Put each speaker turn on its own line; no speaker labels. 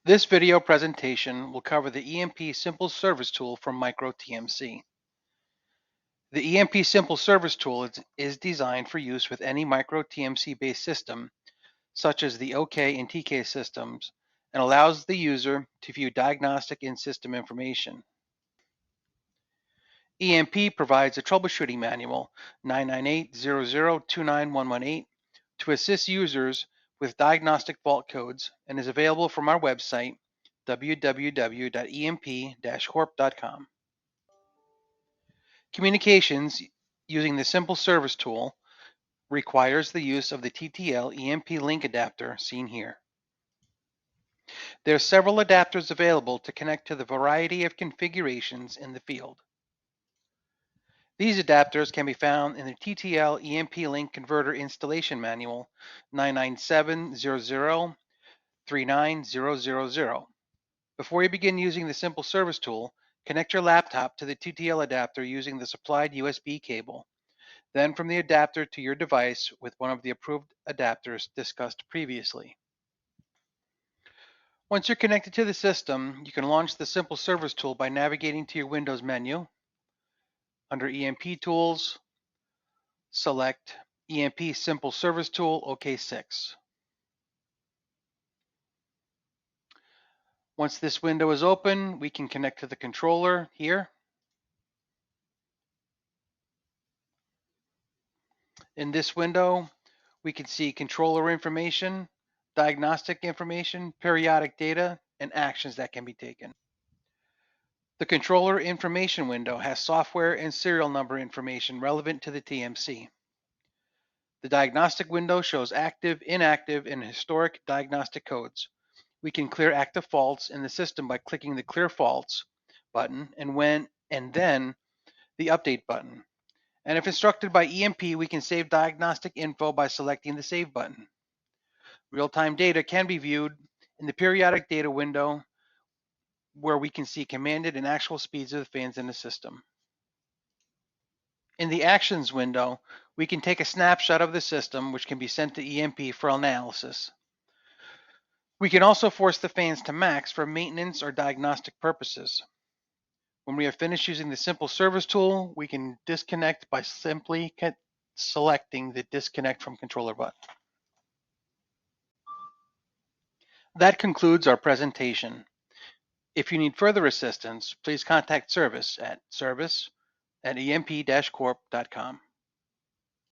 This video presentation will cover the EMP Simple Service tool from micro-TMC. The EMP Simple Service tool is designed for use with any micro-TMC based system, such as the OK and TK systems, and allows the user to view diagnostic in-system information. EMP provides a troubleshooting manual 998-00-29118 to assist users with diagnostic fault codes and is available from our website www.emp-corp.com. Communications using the Simple Service tool requires the use of the TTL EMP link adapter seen here. There are several adapters available to connect to the variety of configurations in the field. These adapters can be found in the TTL EMP link converter installation manual 99700-39000. Before you begin using the Simple Service tool, connect your laptop to the TTL adapter using the supplied USB cable, then from the adapter to your device with one of the approved adapters discussed previously. Once you're connected to the system, you can launch the Simple Service tool by navigating to your Windows menu. Under EMP Tools, select EMP Simple Service Tool OK6. Once this window is open, we can connect to the controller here. In this window, we can see controller information, diagnostic information, periodic data, and actions that can be taken. The controller information window has software and serial number information relevant to the TMC. The diagnostic window shows active, inactive, and historic diagnostic codes. We can clear active faults in the system by clicking the Clear Faults button and then the Update button. And if instructed by EMP, we can save diagnostic info by selecting the Save button. Real-time data can be viewed in the periodic data window where we can see commanded and actual speeds of the fans in the system. In the Actions window, we can take a snapshot of the system which can be sent to EMP for analysis. We can also force the fans to max for maintenance or diagnostic purposes. When we are finished using the Simple Service tool, we can disconnect by simply selecting the Disconnect from Controller button. That concludes our presentation. If you need further assistance, please contact service@emp-corp.com.